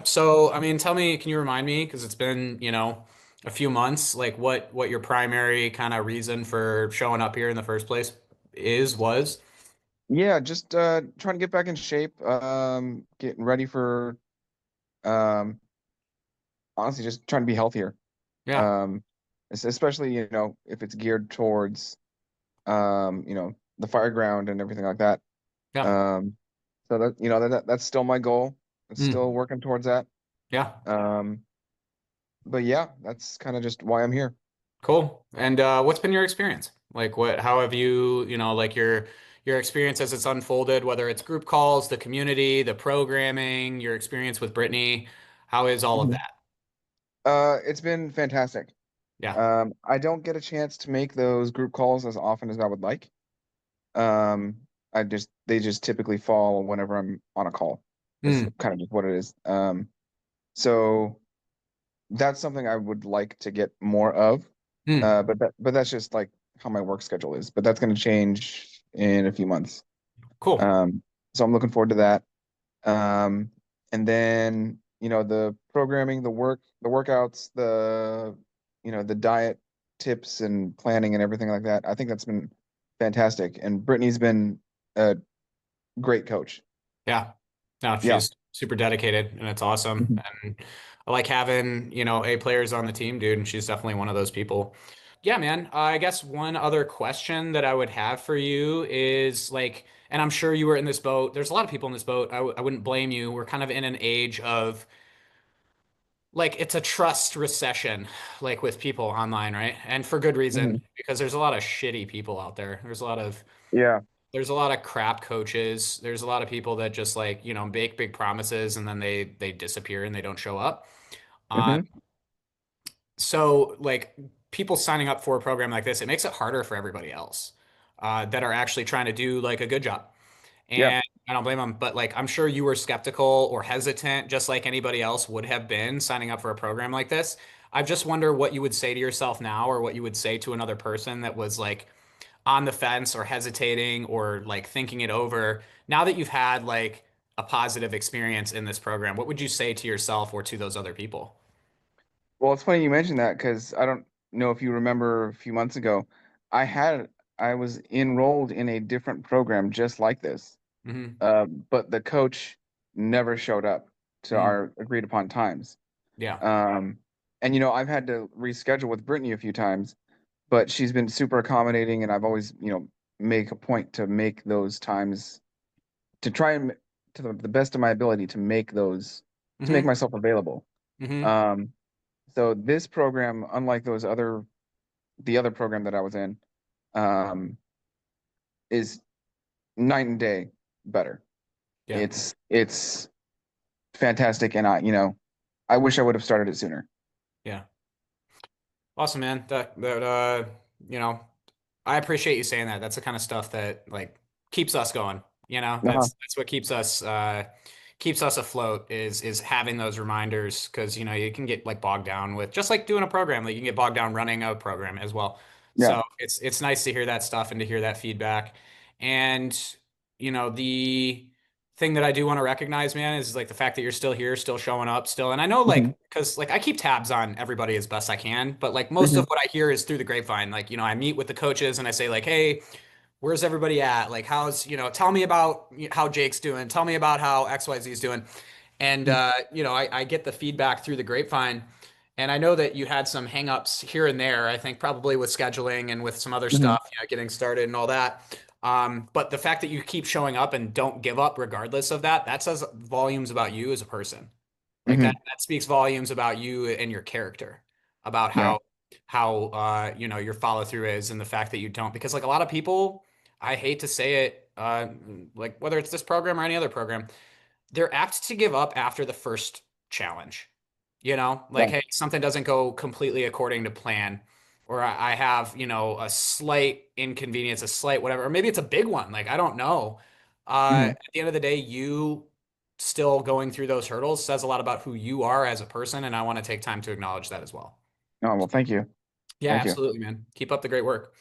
So, I mean, tell me, can you remind me, because it's been, a few months, like what your primary kind of reason for showing up here in the first place was? Yeah, just trying to get back in shape, getting ready for um honestly just trying to be healthier. Yeah. Um Especially, if it's geared towards the fire ground and everything like that. Yeah. Um so that's still my goal. I'm still Mm. working towards that. Yeah. Um but yeah, that's kind of just why I'm here. Cool. And what's been your experience? Like how have you, like your experience as it's unfolded, whether it's group calls, the community, the programming, your experience with Brittany, how is all of Mhm. that? It's been fantastic. Yeah. I don't get a chance to make those group calls as often as I would like. They just typically fall whenever I'm on a call. Is Mm. kind of just what it is. So that's something I would like to get more of. Mm. But that's just like how my work schedule is. But that's going to change in a few months. Cool. Um, so I'm looking forward to that. And then, the programming, the workouts, the diet tips and planning and everything like that. I think that's been fantastic. And Brittany's been a great coach. Yeah. No, Yeah. she's super dedicated and it's awesome. Mhm. And I like having, A players on the team, dude, and she's definitely one of those people. Yeah, man. I guess one other question that I would have for you is like, and I'm sure you were in this boat. There's a lot of people in this boat. I wouldn't blame you. We're kind of in an age of like it's a trust recession, like with people online, right? And for good reason, Mhm. because there's a lot of shitty people out there. Yeah. There's a lot of crap coaches. There's a lot of people that just like, make big promises and then they disappear and they don't show up. Uh, Hmm. so like people signing up for a program like this, it makes it harder for everybody else that are actually trying to do like a good job. Yeah. And I don't blame them, but like I'm sure you were skeptical or hesitant, just like anybody else would have been signing up for a program like this. I just wonder what you would say to yourself now or what you would say to another person that was like on the fence or hesitating or like thinking it over. Now that you've had like a positive experience in this program, what would you say to yourself or to those other people? Well, it's funny you mentioned that because I don't know if you remember a few months ago, I was enrolled in a different program just like this. Hmm. But the coach never showed up to Mm. our agreed upon times. Yeah. Um, and I've had to reschedule with Brittany a few times, but she's been super accommodating, and I've always, make a point to make those times to try and to the best of my ability to make those to make Hmm. myself available. Hmm. Um, so this program, unlike the other program that I was in, um, is night and day better. Yeah. It's fantastic, and I wish I would have started it sooner. Yeah. Awesome, man. You know, I appreciate you saying that. That's the kind of stuff that like keeps us going. Uh-huh. That's what keeps us afloat is having those reminders because you can get like bogged down with just like doing a program, like you can get bogged down running a program as well. Yeah. So it's nice to hear that stuff and to hear that feedback. And the thing that I do want to recognize, man, is like the fact that you're still here, still showing up, still. And I know Hmm. like because like I keep tabs on everybody as best I can, but like most of Hmm. what I hear is through the grapevine. Like, I meet with the coaches and I say like, hey, where's everybody at? Like, tell me about how Jake's doing. Tell me about how XYZ is doing. And, I get the feedback through the grapevine. And I know that you had some hangups here and there, I think probably with scheduling and with some other Hmm. stuff, getting started and all that. But the fact that you keep showing up and don't give up regardless of that, that says volumes about you as a person. Like that, Hmm. that speaks volumes about you and your character, about Yeah. how your follow through is and the fact that you don't because like a lot of people, I hate to say it, like whether it's this program or any other program, they're apt to give up after the first challenge. Like Yeah. hey, something doesn't go completely according to plan, or I have, a slight inconvenience, a slight whatever, or maybe it's a big one. Like I don't know. Hmm. At the end of the day, you still going through those hurdles says a lot about who you are as a person, and I want to take time to acknowledge that as well. Oh, well, thank you. Yeah, Thank you. absolutely, man. Keep up the great work.